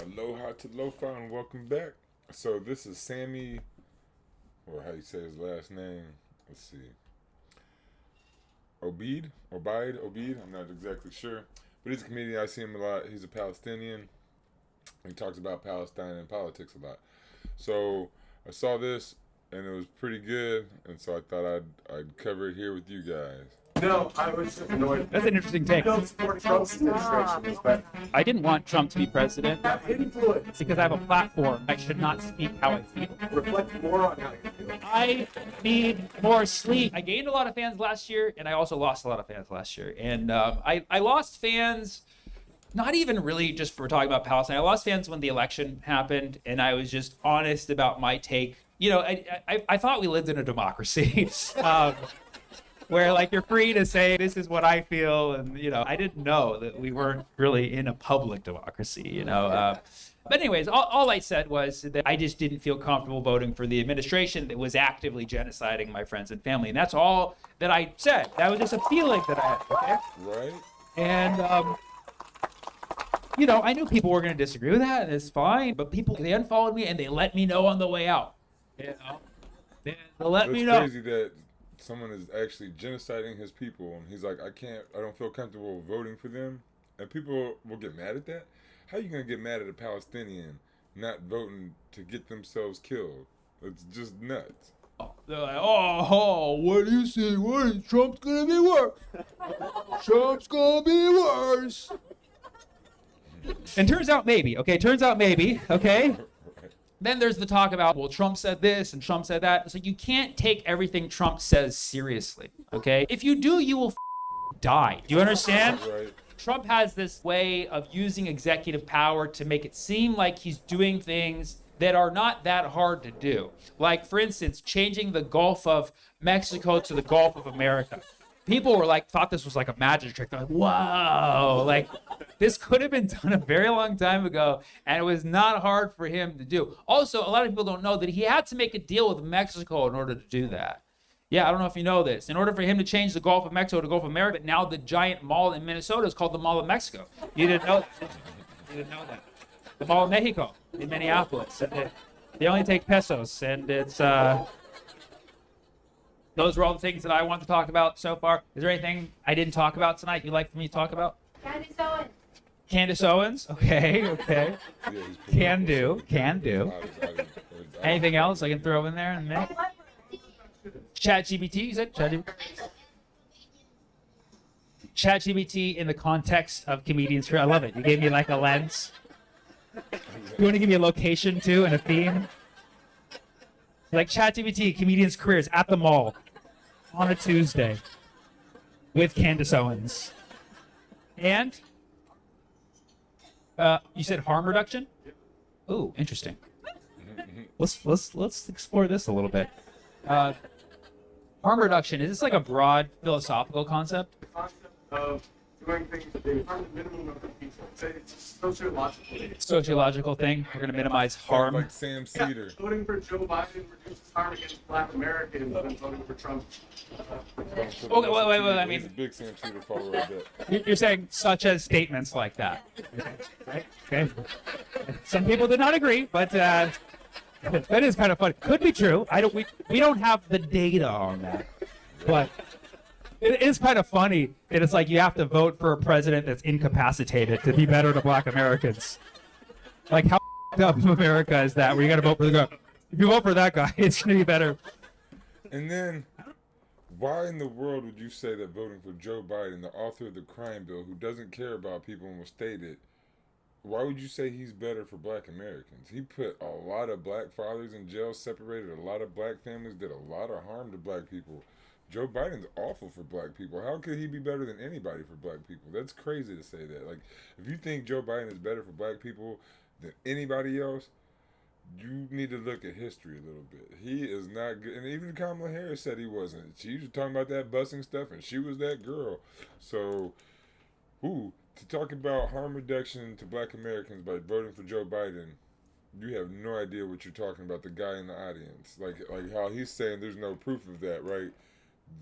Aloha to Lofa and welcome back. So this is Sammy, or how you say his last name. Let's see. Obeid. I'm not exactly sure. But he's a comedian. I see him a lot. He's a Palestinian. He talks about Palestine and politics a lot. So I saw this and it was pretty good. And so I thought I'd cover it here with you guys. No, I was just annoyed. That's an interesting take. I don't support Trump's administration, but I didn't want Trump to be president have influence. because I have a platform. I should not speak how I feel. Reflect more on how you feel. I need more sleep. I gained a lot of fans last year, and I also lost a lot of fans last year. And I lost fans, not even really just for talking about Palestine. I lost fans when the election happened, and I was just honest about my take. You know, I thought we lived in a democracy. Where like you're free to say this is what I feel, and I didn't know that we weren't really in a public democracy. But anyways, all I said was that I just didn't feel comfortable voting for the administration that was actively genociding my friends and family, and that's all that I said. That was just a feeling that I had. Okay? Right? And I knew people were going to disagree with that, and it's fine. But they unfollowed me and they let me know on the way out. They let me know. It's crazy that someone is actually genociding his people and he's like, I don't feel comfortable voting for them, and people will get mad at that. How are you gonna get mad at a Palestinian not voting to get themselves killed? It's just nuts. They're like, oh, what do you say? Trump's gonna be worse. Trump's gonna be worse. And turns out maybe, okay? Then there's the talk about, well, Trump said this and Trump said that. So you can't take everything Trump says seriously, okay? If you do, you will die. Do you understand? Right. Trump has this way of using executive power to make it seem like he's doing things that are not that hard to do. Like, for instance, changing the Gulf of Mexico to the Gulf of America. People thought this was like a magic trick. They're like, whoa, like this could have been done a very long time ago, and it was not hard for him to do. Also, a lot of people don't know that he had to make a deal with Mexico in order to do that. Yeah, I don't know if you know this. In order for him to change the Gulf of Mexico to Gulf of America, now the giant mall in Minnesota is called the Mall of Mexico. You didn't know that. You didn't know that. The Mall of Mexico in Minneapolis. And they only take pesos, and it's those were all the things that I want to talk about so far. Is there anything I didn't talk about tonight you'd like for me to talk about? Candace Owens. Okay. Yeah, he's Can do. Anything else I can throw in there in a minute? ChatGPT, you said? ChatGPT in the context of comedians' career. I love it. You gave me like a lens. You want to give me a location too and a theme? Like ChatGPT, comedians' careers at the mall on a Tuesday with Candace Owens. And you said harm reduction? Ooh, interesting. Let's explore this a little bit. Harm reduction, is this like a broad philosophical concept? The concept of doing things that they harm the minimum number of people. It's a sociological thing. Sociological thing. We're going to minimize harm. Like Sam Cedar. Yeah, voting for Joe Biden reduces harm against Black Americans than voting for Trump. Okay, wait. I He's a mean, big Sam Cedar follower of that. you're saying such as statements like that. Right? Okay. Some people did not agree, but that is kind of fun. Could be true. We don't have the data on that, but it is kind of funny that it's like you have to vote for a president that's incapacitated to be better to Black Americans. Like, how up of America is that? Where you got to vote for the guy? If you vote for that guy, it's gonna be better. And then, why in the world would you say that voting for Joe Biden, the author of the crime bill, who doesn't care about people and will state it, why would you say he's better for Black Americans? He put a lot of Black fathers in jail, separated a lot of Black families, did a lot of harm to Black people. Joe Biden's awful for Black people. How could he be better than anybody for Black people? That's crazy to say that. Like, if you think Joe Biden is better for Black people than anybody else, you need to look at history a little bit. He is not good. And even Kamala Harris said he wasn't. She was talking about that busing stuff, and she was that girl. So, to talk about harm reduction to Black Americans by voting for Joe Biden, you have no idea what you're talking about. The guy in the audience, like how he's saying there's no proof of that, right?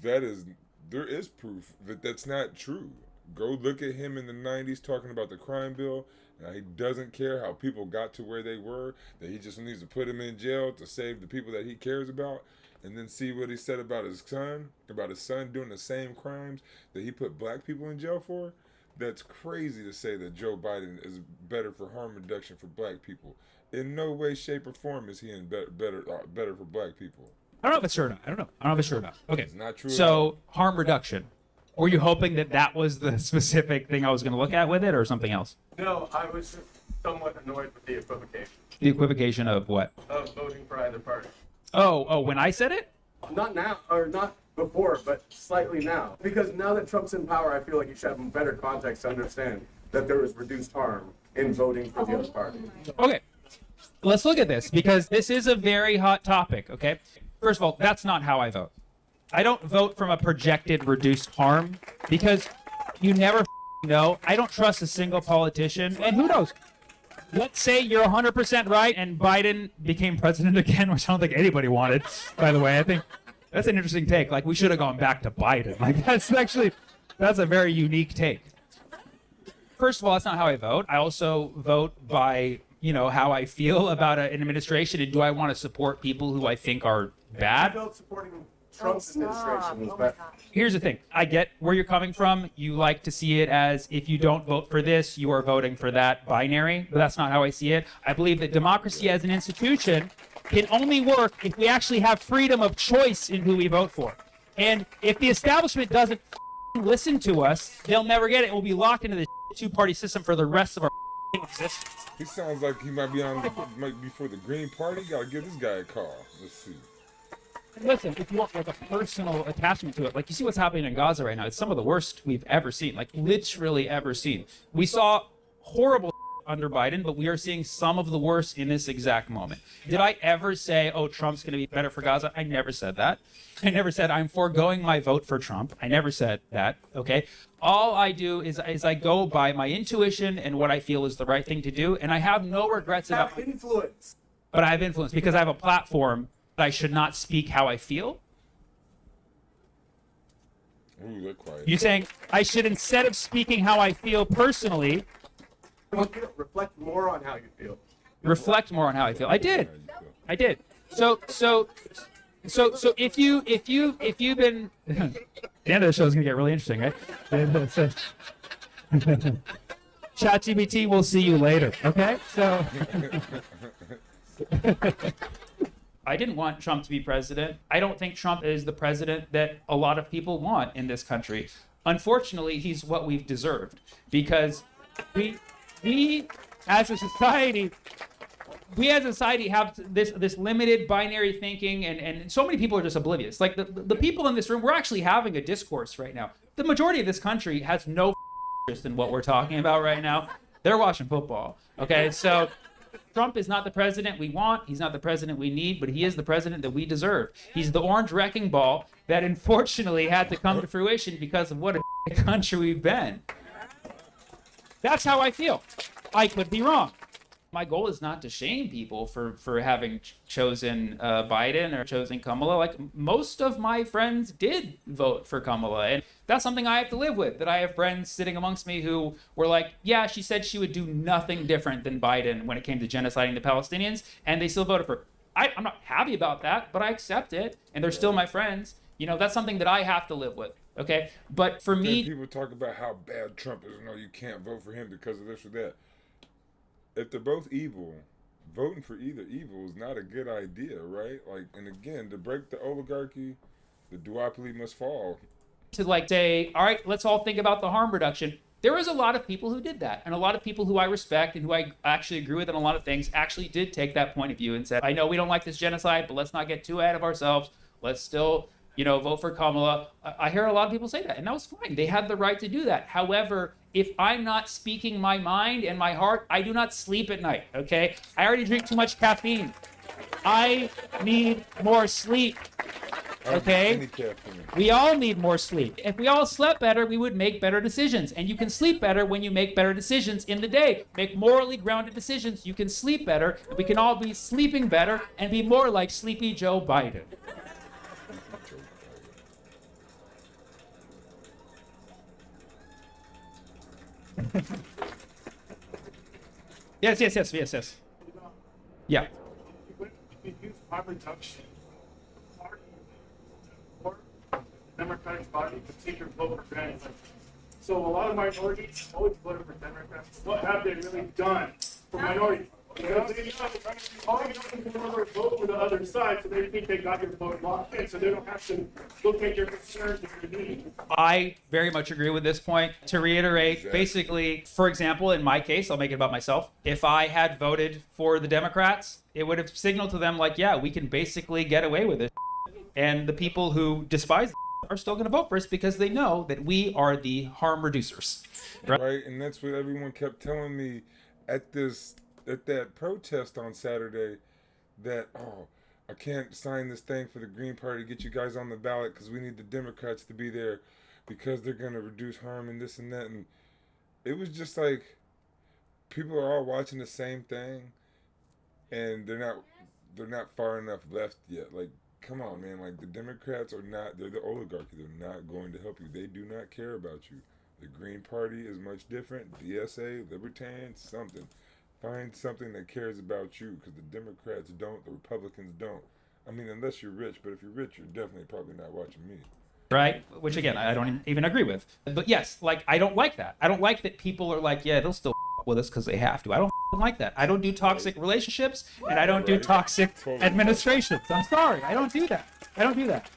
There is proof that that's not true. Go look at him in the 90s talking about the crime bill He doesn't care how people got to where they were, that he just needs to put them in jail to save the people that he cares about. And then see what he said about his son doing the same crimes that he put black people in jail for. That's crazy to say that Joe Biden is better for harm reduction for black people. In no way, shape, or form is he better for black people. I don't know if it's true or not. I don't know if it's true or not. Okay. It's not true. So harm reduction. Were you hoping that that was the specific thing I was going to look at with it, or something else? No, I was just somewhat annoyed with the equivocation The equivocation of what? of voting for either party. Oh, when I said it? Not now, or not before, but slightly now. Because now that Trump's in power, I feel like you should have better context to understand that there was reduced harm in voting for the other party. Okay. Let's look at this, because this is a very hot topic, okay? First of all, that's not how I vote. I don't vote from a projected reduced harm, because you never know. I don't trust a single politician, and who knows? Let's say you're 100% right and Biden became president again, which I don't think anybody wanted, by the way. I think that's an interesting take. Like, we should have gone back to Biden. Like, that's a very unique take. First of all, that's not how I vote. I also vote by, how I feel about an administration, and do I want to support people who I think are I bad? felt supporting Trump's administration was better. Here's the thing. I get where you're coming from. You like to see it as, if you don't vote for this, you are voting for that binary. But that's not how I see it. I believe that democracy as an institution can only work if we actually have freedom of choice in who we vote for. And if the establishment doesn't listen to us, they'll never get it. We'll be locked into this two-party system for the rest of our existence. He sounds like he might be for the Green Party. Gotta give this guy a call. Let's see. Listen, if you want like a personal attachment to it, like you see what's happening in Gaza right now, it's some of the worst we've ever seen, like literally ever seen. We saw horrible under Biden, but we are seeing some of the worst in this exact moment. Did I ever say, oh, Trump's going to be better for Gaza? I never said that. I never said I'm foregoing my vote for Trump. I never said that, okay? All I do is I go by my intuition and what I feel is the right thing to do, and I have no regrets about Have influence. But I have influence because I have a platform. I should not speak how I feel. Ooh, they're quiet. You're saying I should, instead of speaking how I feel personally, Reflect more on how you feel. reflect more on how I feel. I did. So if you've been the end of the show is gonna get really interesting, right? ChatGPT will see you later. Okay, so I didn't want Trump to be president. I don't think Trump is the president that a lot of people want in this country. Unfortunately, he's what we've deserved, because we as a society have this limited binary thinking, and so many people are just oblivious. Like the people in this room, we're actually having a discourse right now. The majority of this country has no interest in what we're talking about right now. They're watching football. Okay, so Trump is not the president we want. He's not the president we need, but he is the president that we deserve. He's the orange wrecking ball that unfortunately had to come to fruition because of what a country we've been. That's how I feel. I could be wrong. My goal is not to shame people for having chosen Biden or chosen Kamala. Like, most of my friends did vote for Kamala, and that's something I have to live with. That I have friends sitting amongst me who were like, yeah, she said she would do nothing different than Biden when it came to genociding the Palestinians, and they still voted for her. I'm not happy about that, but I accept it, and they're still my friends. That's something that I have to live with. Okay, but for me, people talk about how bad Trump is. No, you can't vote for him because of this or that. If they're both evil, voting for either evil is not a good idea, right? Like, and again, to break the oligarchy, the duopoly must fall. To say, all right, let's all think about the harm reduction. There was a lot of people who did that, and a lot of people who I respect and who I actually agree with on a lot of things actually did take that point of view and said, I know we don't like this genocide, but let's not get too ahead of ourselves. Let's still, vote for Kamala. I hear a lot of people say that, and that was fine. They had the right to do that. However, if I'm not speaking my mind and my heart, I do not sleep at night, okay? I already drink too much caffeine. I need more sleep, okay? We all need more sleep. If we all slept better, we would make better decisions. And you can sleep better when you make better decisions in the day. Make morally grounded decisions. You can sleep better. We can all be sleeping better and be more like Sleepy Joe Biden. Yes. Yeah. If you use harm reduction, or the Democratic Party to take your vote for granted. So a lot of minorities always voted for Democrats. What have they really done for minorities? Because they all you do is vote for the other side, so they think they got your vote locked in, so they don't have to look at your concerns and your needs. I very much agree with this point. To reiterate, basically, for example, in my case, I'll make it about myself. If I had voted for the Democrats, it would have signaled to them, like, yeah, we can basically get away with it. And the people who despise are still going to vote for us because they know that we are the harm reducers. Right, and that's what everyone kept telling me at that protest on Saturday, that, oh, I can't sign this thing for the Green Party to get you guys on the ballot because we need the Democrats to be there because they're going to reduce harm and this and that. And it was just like people are all watching the same thing, and they're not far enough left yet. Like, come on, man. Like, the Democrats they're the oligarchy. They're not going to help you. They do not care about you. The Green Party is much different. DSA, Libertarians, something. Find something that cares about you, because the Democrats don't, the Republicans don't. I mean, unless you're rich, but if you're rich, you're definitely probably not watching me. Right? Which, again, I don't even agree with. But yes, like, I don't like that. I don't like that people are like, yeah, they'll still with us because they have to. I don't like that. I don't do toxic relationships, and I don't do toxic administrations. I'm sorry. I don't do that.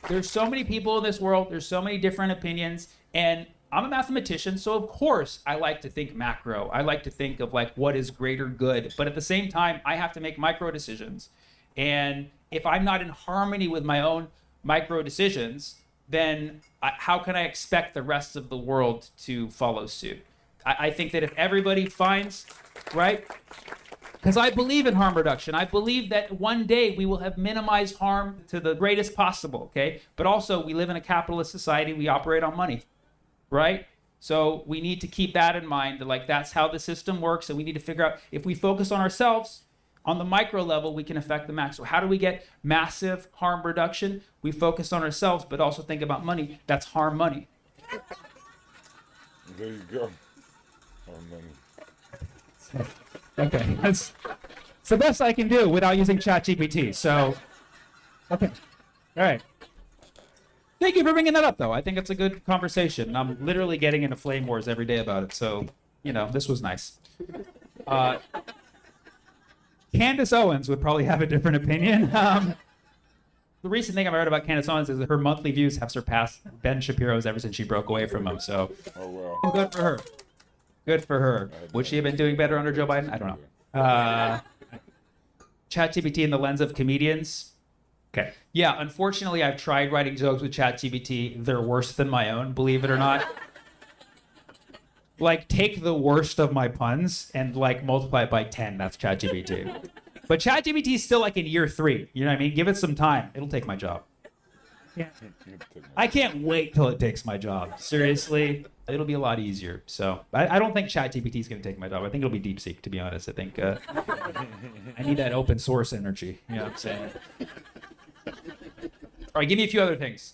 There's so many people in this world. There's so many different opinions, and I'm a mathematician, so of course I like to think macro. I like to think of like what is greater good. But at the same time, I have to make micro decisions. And if I'm not in harmony with my own micro decisions, then how can I expect the rest of the world to follow suit? I think that if everybody finds, right? Because I believe in harm reduction. I believe that one day we will have minimized harm to the greatest possible, okay? But also, we live in a capitalist society. We operate on money. Right? So we need to keep that in mind, that like that's how the system works, and we need to figure out if we focus on ourselves on the micro level, we can affect the macro. So how do we get massive harm reduction? We focus on ourselves, but also think about money. That's harm money. There you go. Harm money. Okay, that's the best I can do without using ChatGPT. So, okay, all right. Thank you for bringing that up, though. I think it's a good conversation. I'm literally getting into flame wars every day about it. So, this was nice. Candace Owens would probably have a different opinion. The recent thing I've heard about Candace Owens is that her monthly views have surpassed Ben Shapiro's ever since she broke away from him. So, oh, wow. Good for her. Good for her. Would she have been doing better under Joe Biden? I don't know. ChatGPT in the lens of comedians. Okay. Yeah, unfortunately, I've tried writing jokes with ChatGPT. They're worse than my own, believe it or not. Like, take the worst of my puns and, like, multiply it by 10. That's ChatGPT. But ChatGPT is still, like, in year 3. You know what I mean? Give it some time. It'll take my job. Yeah. I can't wait till it takes my job. Seriously. It'll be a lot easier. So I don't think ChatGPT is going to take my job. I think it'll be DeepSeek, to be honest. I think I need that open source energy. You know what I'm saying? All right, give me a few other things.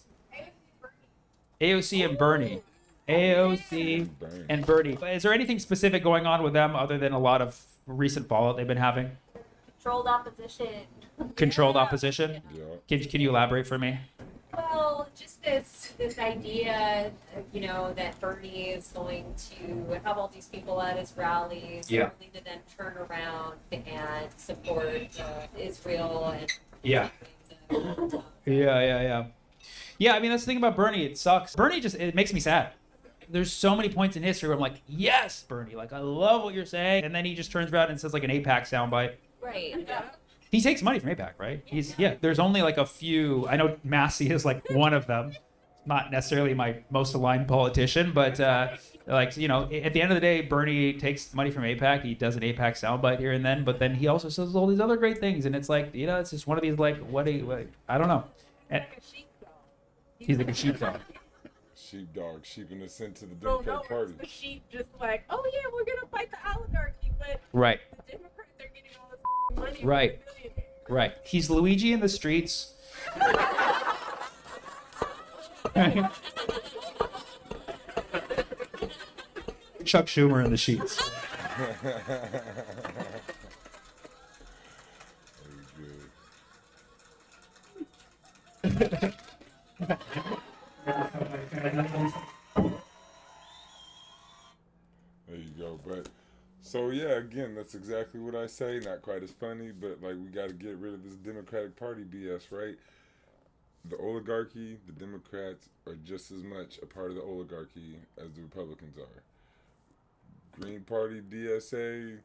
AOC and Bernie. AOC and Bernie. Is there anything specific going on with them other than a lot of recent fallout they've been having? Controlled opposition. Controlled opposition? Yeah. Can you elaborate for me? Well, just this idea, that Bernie is going to have all these people at his rallies, only to then turn around and support Israel and Yeah. Yeah, I mean, that's the thing about Bernie. It sucks. Bernie it makes me sad. There's so many points in history where I'm like, yes, Bernie, like, I love what you're saying. And then he just turns around and says, like, an AIPAC soundbite. Right. He takes money from AIPAC, right? There's only, like, a few. I know Massey is, like, one of them. Not necessarily my most aligned politician, but, at the end of the day, Bernie takes money from AIPAC. He does an AIPAC soundbite here and then, but then he also says all these other great things. And it's like, it's just one of these, like, I don't know. He's like a sheepdog. Sheepdog, sheeping us into the Democratic Party. The sheep just like, oh yeah, we're gonna fight the oligarchy, but right. The Democrats are getting all this money. Right. Right. He's Luigi in the streets. Chuck Schumer in the sheets. good. There you go. But so yeah, again, that's exactly what I say. Not quite as funny, but like we got to get rid of this Democratic Party BS, right? The oligarchy, the Democrats are just as much a part of the oligarchy as the Republicans are. Green Party, DSA,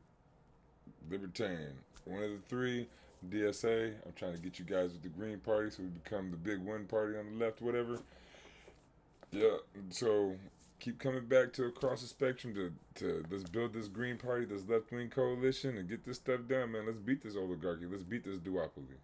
Libertarian. One of the three, DSA. I'm trying to get you guys with the Green Party so we become the big one party on the left, whatever. Yeah, so keep coming back to across the spectrum to let's build this Green Party, this left wing coalition, and get this stuff done, man. Let's beat this oligarchy. Let's beat this duopoly.